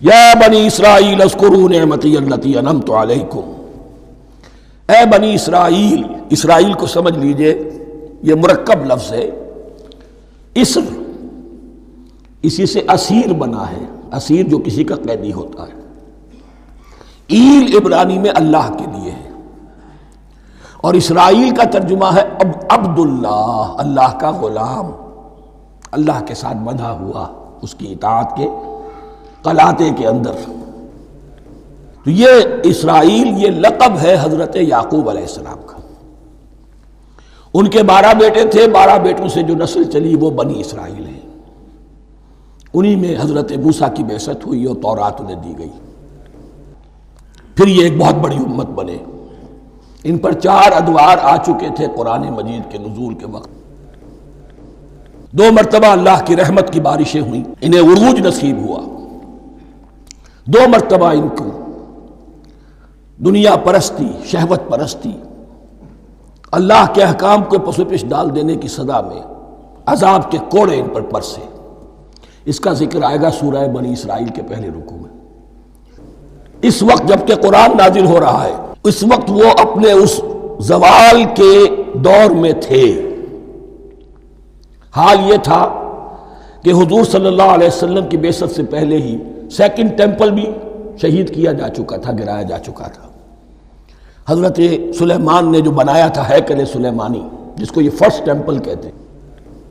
یا بنی اسرائیل اذکروا نعمتی التی انعمت علیکم، اے بنی اسرائیل، اسرائیل کو سمجھ لیجئے یہ مرکب لفظ ہے، اسر اسی سے اسیر بنا ہے، اسیر جو کسی کا قیدی ہوتا ہے، ایل عبرانی میں اللہ کے لیے ہے، اور اسرائیل کا ترجمہ ہے عبداللہ، اللہ کا غلام، اللہ کے ساتھ بندھا ہوا اس کی اطاعت کے قلاتے کے اندر۔ تو یہ اسرائیل یہ لقب ہے حضرت یعقوب علیہ السلام کا۔ ان کے 12 بیٹے تھے، 12 بیٹوں سے جو نسل چلی وہ بنی اسرائیل ہیں، انہی میں حضرت موسیٰ کی بعثت ہوئی اور تورات انہیں دی گئی، پھر یہ ایک بہت بڑی امت بنے۔ ان پر 4 ادوار آ چکے تھے قرآن مجید کے نزول کے وقت، 2 مرتبہ اللہ کی رحمت کی بارشیں ہوئیں، انہیں عروج نصیب ہوا، 2 مرتبہ ان کو دنیا پرستی، شہوت پرستی، اللہ کے احکام کو پس و پیش ڈال دینے کی سزا میں عذاب کے کوڑے ان پر برسے۔ اس کا ذکر آئے گا سورہ بنی اسرائیل کے پہلے رکوع میں۔ اس وقت جب کہ قرآن نازل ہو رہا ہے، اس وقت وہ اپنے اس زوال کے دور میں تھے۔ حال یہ تھا کہ حضور صلی اللہ علیہ وسلم کی بعثت سے پہلے ہی 2nd ٹیمپل بھی شہید کیا جا چکا تھا، گرایا جا چکا تھا۔ حضرت سلیمان نے جو بنایا تھا ہیکل سلیمانی، جس کو یہ 1st ٹیمپل کہتے ہیں،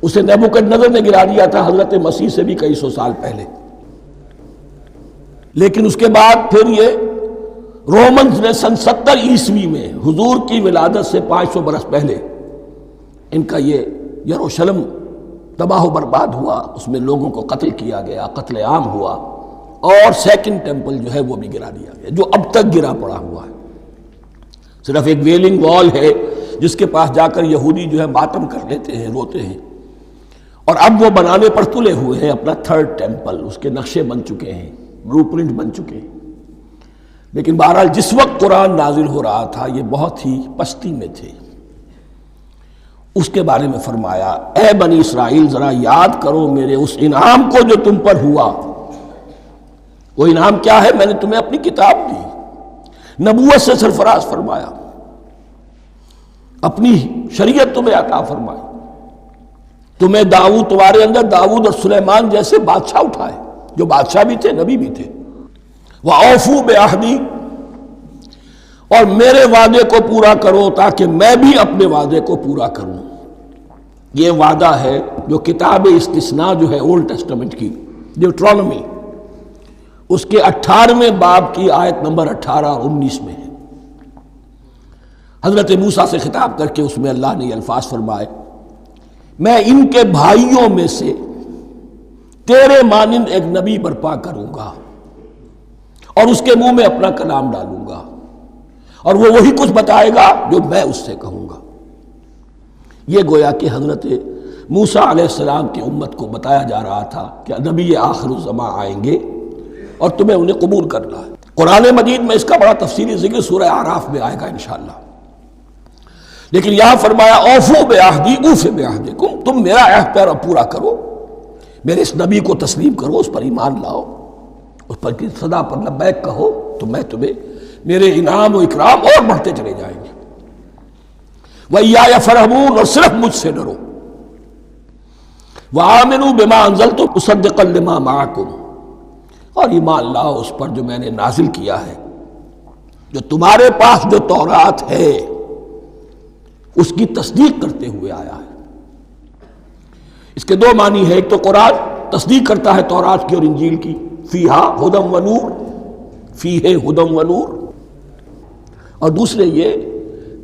اسے نیبوکدنضر نے گرا دیا تھا حضرت مسیح سے بھی کئی سو سال پہلے۔ لیکن اس کے بعد پھر یہ رومنز نے سن 70 عیسوی میں حضور کی ولادت سے 500 برس پہلے ان کا یہ یروشلم تباہ و برباد ہوا، اس میں لوگوں کو قتل کیا گیا، قتل عام ہوا، اور 2nd ٹیمپل جو ہے وہ بھی گرا دیا گیا، جو اب تک گرا پڑا ہوا ہے۔ صرف ایک ویلنگ وال ہے جس کے پاس جا کر یہودی جو ہے ماتم کر لیتے ہیں، روتے ہیں، اور اب وہ بنانے پر تلے ہوئے ہیں اپنا 3rd ٹیمپل، اس کے نقشے بن چکے ہیں، بلو پرنٹ بن چکے ہیں۔ لیکن بہرحال جس وقت قرآن نازل ہو رہا تھا یہ بہت ہی پستی میں تھے۔ اس کے بارے میں فرمایا، اے بنی اسرائیل ذرا یاد کرو میرے اس انعام کو جو تم پر ہوا۔ وہ انعام کیا ہے؟ میں نے تمہیں اپنی کتاب دی، نبوت سے سرفراز فرمایا، اپنی شریعت تمہیں عطا فرمائی، تمہیں داؤد، تمہارے اندر داؤد اور سلیمان جیسے بادشاہ اٹھائے جو بادشاہ بھی تھے، نبی بھی تھے۔ وَأَوْفُوا بِعَهْدِي، اور میرے وعدے کو پورا کرو تاکہ میں بھی اپنے وعدے کو پورا کروں۔ یہ وعدہ ہے جو کتاب استثناء جو ہے اولڈ ٹیسٹمنٹ کی، ڈیوٹرانومی، اس کے 18ویں باب کی آیت نمبر 18 اور 19 میں ہے۔ حضرت موسیٰ سے خطاب کر کے اس میں اللہ نے یہ الفاظ فرمائے، میں ان کے بھائیوں میں سے تیرے مانند ایک نبی برپا کروں گا اور اس کے منہ میں اپنا کلام ڈالوں گا، اور وہ وہی کچھ بتائے گا جو میں اس سے کہوں گا۔ یہ گویا کہ حضرت موسیٰ علیہ السلام کی امت کو بتایا جا رہا تھا کہ نبی آخر الزمان آئیں گے اور تمہیں انہیں قبول کرنا ہے۔ قرآن مجید میں اس کا بڑا تفصیلی ذکر سورہ اعراف میں آئے گا انشاءاللہ، لیکن یہاں فرمایا اوفوا بعہدی اوف بعہدکم، تم میرا عہد پیرا پورا کرو، میرے اس نبی کو تسلیم کرو، اس پر ایمان لاؤ، اس پر کی صدا پر لبیک کہو، تو میں تمہیں میرے انعام و اکرام اور بڑھتے چلے جائیں گے۔ وَإِيَّايَ فَارْهَبُونْ، اور صرف مجھ سے ڈرو۔ وَآمِنُوا بِمَا أَنزَلْتُ مُصَدِّقًا لِمَا مَعَكُمْ، اور ایمان لاؤ اس پر جو میں نے نازل کیا ہے، جو تمہارے پاس جو تورات ہے اس کی تصدیق کرتے ہوئے آیا ہے۔ اس کے 2 معنی ہے، ایک تو قرآن تصدیق کرتا ہے تورات کی اور انجیل کی، فیہا ہدی و نور، فیہ ہدی و نور، اور دوسرے یہ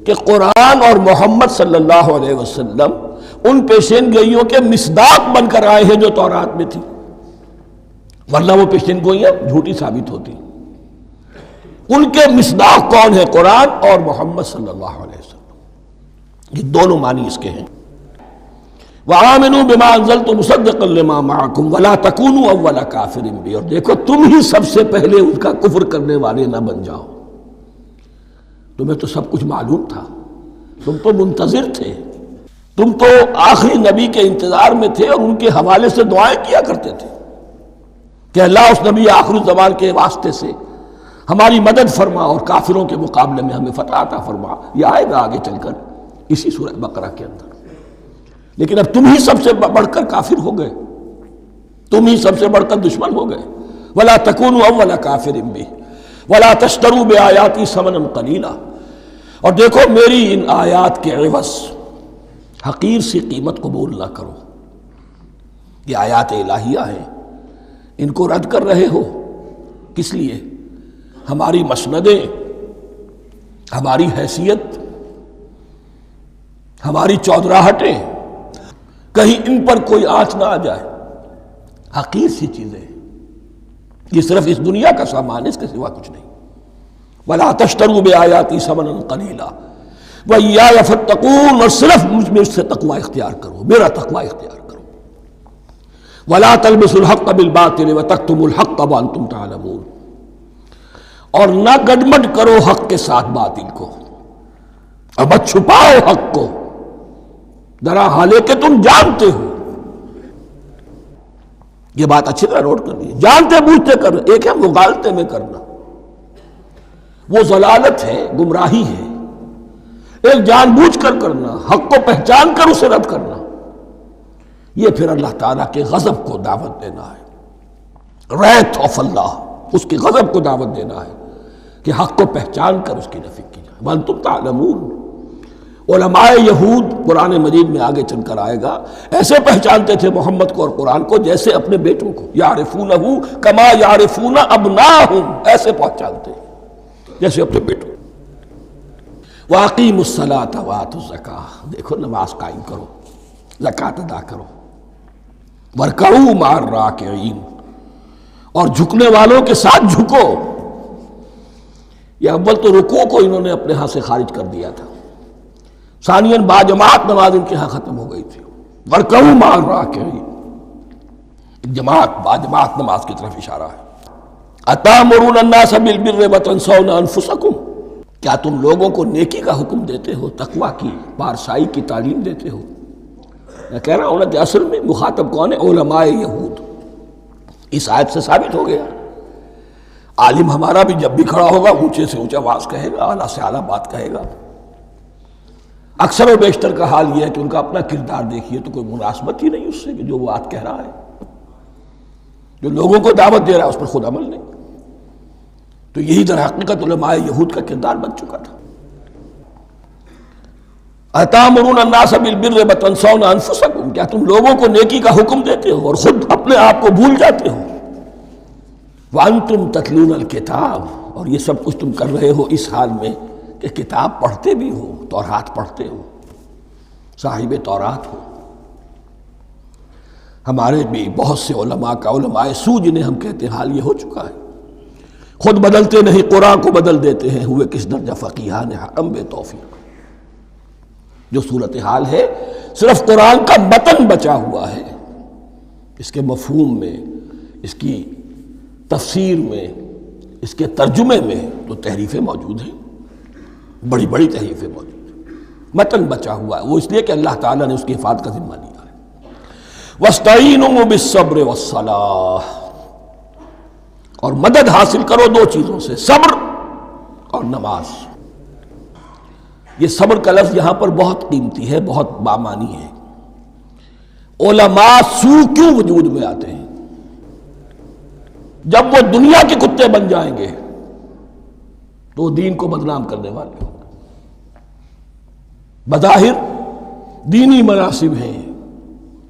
کہ قرآن اور محمد صلی اللہ علیہ وسلم ان پیشین گوئیوں کے مصداق بن کر آئے ہیں جو تورات میں تھی، ورنہ وہ پیشین گوئیاں جھوٹی ثابت ہوتی۔ ان کے مصداق کون ہے؟ قرآن اور محمد صلی اللہ علیہ وسلم، یہ دونوں معنی اس کے ہیں۔ وَآمِنُوا بِمَا أَنزَلْتُ مُصَدِّقًا لِمَا مَعَكُمْ وَلَا تَكُونُوا أَوَّلَ كَافِرٍ بِهِ، اور دیکھو تم ہی سب سے پہلے ان کا کفر کرنے والے نہ بن جاؤ۔ تمہیں تو سب کچھ معلوم تھا، تم تو منتظر تھے، تم تو آخری نبی کے انتظار میں تھے اور ان کے حوالے سے دعائیں کیا کرتے تھے۔ کہ اللہ اس نبی آخر الزمان کے واسطے سے ہماری مدد فرما اور کافروں کے مقابلے میں ہمیں فتح عطا فرما. یہ آئے گا آگے چل کر اسی سورہ بقرہ کے اندر. لیکن اب تم ہی سب سے بڑھ کر کافر ہو گئے، تم ہی سب سے بڑھ کر دشمن ہو گئے. وَلَا تَكُونُوا أَوَّلَ كَافِرٍ بِهِ وَلَا تَشْتَرُوا بِآيَاتِي ثَمَنًا قَلِيلًا، اور دیکھو میری ان آیات کے عوض حقیر سی قیمت قبول نہ کرو. یہ آیات الہیہ ہیں، ان کو رد کر رہے ہو کس لیے؟ ہماری مسندیں، ہماری حیثیت، ہماری چودراہٹیں، کہیں ان پر کوئی آنچ نہ آ جائے. حقیر سی چیزیں ہیں، یہ صرف اس دنیا کا سامان ہے، اس کے سوا کچھ نہیں. وَلَا تَشْتَرُوا بِآيَاتِي ثَمَنًا قَلِيلًا وَإِيَّايَ فَاتَّقُونِ، اور صرف مجھ سے تقوی اختیار کرو، میرا تقوی اختیار کرو. وَلَا تَلْبِسُوا الْحَقَّ بِالْبَاطِلِ وَتَكْتُمُوا الْحَقَّ وَأَنْتُمْ تَعْلَمُونَ، اور نہ گڈمڈ کرو حق کے ساتھ باطل کو، اور مت چھپاؤ حق کو ذرا حالے کہ تم جانتے ہو. یہ بات اچھی طرح نوٹ کر لیجیے. جانتے بوجھتے کر، ایک ہے مغالطے میں کرنا، وہ ضلالت ہے، گمراہی ہے. ایک جان بوجھ کر کرنا، حق کو پہچان کر اسے رد کرنا، یہ پھر اللہ تعالیٰ کے غضب کو دعوت دینا ہے. ریت آف اللہ، اس کے غضب کو دعوت دینا ہے کہ حق کو پہچان کر اس کی نفی کی جائے. وَأَنْتُمْ تَعْلَمُونَ. علماء یہود، قرآن مجید میں آگے چل کر آئے گا، ایسے پہچانتے تھے محمد کو اور قرآن کو جیسے اپنے بیٹوں کو. یعرفونہ کما یعرفون ابناہم، ایسے پہچانتے جیسے اپنے بیٹوں. وَأَقِیمُوا الصَّلَاةَ وَآتُوا الزَّکَاةَ، دیکھو نماز قائم کرو، زکوٰۃ ادا کرو. وَارْكَعُوا مَعَ الرَّاكِعِينَ، اور جھکنے والوں کے ساتھ جھکو. یہ اول تو رکوع کو انہوں نے اپنے ہاں سے خارج کر دیا تھا، ثانیاً باجماعت نماز ان کے ہاں ختم ہو گئی تھی. وَارْكَعُوا مَعَ الرَّاكِعِينَ، جماعت باجماعت نماز کی طرف اشارہ ہے. أَتَأْمُرُونَ النَّاسَ بِالْبِرِّ وَتَنْسَوْنَ أَنفُسَكُمْ، کیا تم لوگوں کو نیکی کا حکم دیتے ہو، تقوی کی، پارسائی کی تعلیم دیتے ہو؟ میں کہہ رہا ہوں نا کہ اصل میں مخاطب کون ہے؟ علماء یہود. اس آیت سے ثابت ہو گیا عالم ہمارا بھی جب بھی کھڑا ہوگا اونچے سے اونچا آواز کہے گا، اعلیٰ سے اعلیٰ بات کہے گا. اکثر و بیشتر کا حال یہ ہے کہ ان کا اپنا کردار دیکھیے تو کوئی مناسبت ہی نہیں اس سے کہ جو وہ بات کہہ رہا ہے. جو لوگوں کو دعوت دے رہا ہے اس پر خود عمل نہیں. تو یہی در حقیقت علماء یہود کا کردار بن چکا تھا. أَتَأْمُرُونَ النَّاسَ بِالْبِرِّ وَتَنْسَوْنَ أَنفُسَكُمْ، کیا تم لوگوں کو نیکی کا حکم دیتے ہو اور خود اپنے آپ کو بھول جاتے ہو. وَأَنْتُمْ تَتْلُونَ الْكِتَابَ، اور یہ سب کچھ تم کر رہے ہو اس حال میں کہ کتاب پڑھتے بھی ہو، تورات پڑھتے ہو، صاحب تورات ہو. ہمارے بھی بہت سے علماء کا، علماء سو جنہیں ہم کہتے ہیں، حال یہ ہو چکا ہے. خود بدلتے نہیں، قرآن کو بدل دیتے ہیں. ہوئے کس درجہ فقیہان حرم بے توفیق. جو صورتحال ہے صرف قرآن کا متن بچا ہوا ہے، اس کے مفہوم میں، اس کی تفسیر میں، اس کے ترجمے میں تو تحریفیں موجود ہیں، بڑی بڑی تحریفیں موجود ہیں. متن بچا ہوا ہے، وہ اس لیے کہ اللہ تعالیٰ نے اس کی حفاظت کا ذمہ لیا ہے. وَاسْتَعِینُوا بِالصَّبْرِ وَالصَّلَاةِ، اور مدد حاصل کرو دو چیزوں سے، صبر اور نماز. یہ صبر کا لفظ یہاں پر بہت قیمتی ہے، بہت بامانی ہے. علماء سو کیوں وجود میں آتے ہیں؟ جب وہ دنیا کے کتے بن جائیں گے تو دین کو بدنام کرنے والے ہوں گے. بظاہر دینی مناسب ہیں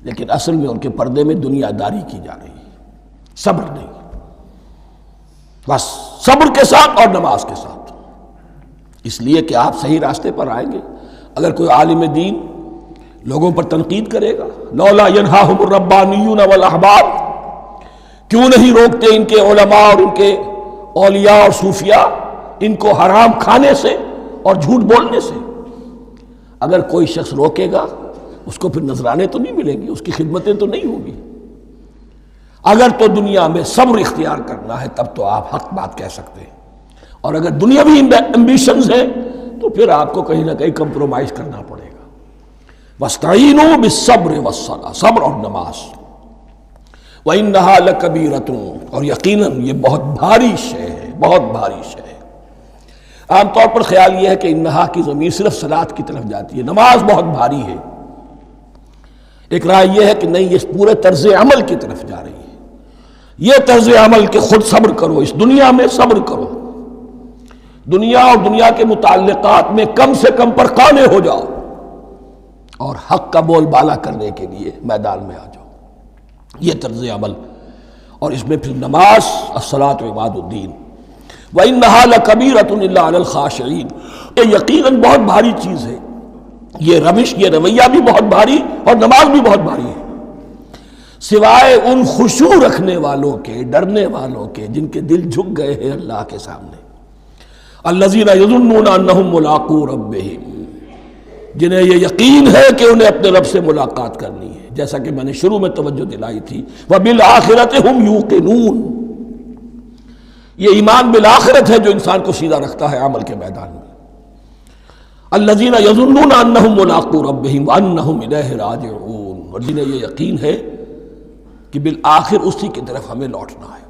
لیکن اصل میں ان کے پردے میں دنیا داری کی جا رہی ہے، صبر نہیں. بس صبر کے ساتھ اور نماز کے ساتھ، اس لیے کہ آپ صحیح راستے پر آئیں گے. اگر کوئی عالم دین لوگوں پر تنقید کرے گا، لولا ینہاہم الربانیون والاحبار، کیوں نہیں روکتے ان کے علماء اور ان کے اولیاء اور صوفیاء ان کو حرام کھانے سے اور جھوٹ بولنے سے؟ اگر کوئی شخص روکے گا اس کو پھر نذرانے تو نہیں ملیں گے، اس کی خدمتیں تو نہیں ہوں گی. اگر تو دنیا میں صبر اختیار کرنا ہے تب تو آپ حق بات کہہ سکتے ہیں، اور اگر دنیاوی ایمبیشنز ہیں تو پھر آپ کو کہیں نہ کہیں کمپرومائز کرنا پڑے گا. وَاسْتَعِینُوا بِالصَّبْرِ وَالصَّلَاةِ، صبر اور نماز. وَإِنَّهَا لَكَبِيرَةٌ، اور یقیناً یہ بہت بھاری شے ہے، بہت بھاری شے ہے۔ عام طور پر خیال یہ ہے کہ انہا کی ضمیر صرف صلاۃ کی طرف جاتی ہے، نماز بہت بھاری ہے۔ ایک رائے یہ ہے کہ نہیں، یہ پورے طرز عمل کی طرف جا رہی ہے۔ یہ طرز عمل کہ خود صبر کرو، اس دنیا میں صبر کرو، دنیا اور دنیا کے متعلقات میں کم سے کم پر قانے ہو جاؤ، اور حق کا بول بالا کرنے کے لیے میدان میں آ جاؤ۔ یہ طرز عمل، اور اس میں پھر نماز، الصلاۃ عماد الدین۔ وَإِنَّهَا لَكَبِيرَةٌ إِلَّا عَلَى الْخَاشِعِينَ، یہ یقیناً بہت بھاری چیز ہے، یہ روش، یہ رویہ بھی بہت بھاری اور نماز بھی بہت بھاری ہے، سوائے ان خشوع رکھنے والوں کے، ڈرنے والوں کے، جن کے دل جھک گئے ہیں اللہ کے سامنے۔ الَّذِينَ يَظُنُّونَ أَنَّهُم مُّلَاقُو رَبِّهِمْ، جنہیں یہ یقین ہے کہ انہیں اپنے رب سے ملاقات کرنی ہے، جیسا کہ میں نے شروع میں توجہ دلائی تھی، وَبِالْآخِرَةِ هُمْ يُوقِنُونَ، یہ ایمان بالآخرت ہے جو انسان کو سیدھا رکھتا ہے عمل کے میدان میں۔ الذین یظنون انہم ملاقو ربہم وانہم الیہ راجعون، اور جنہیں یہ یقین ہے کہ بالآخر اسی کی طرف ہمیں لوٹنا ہے۔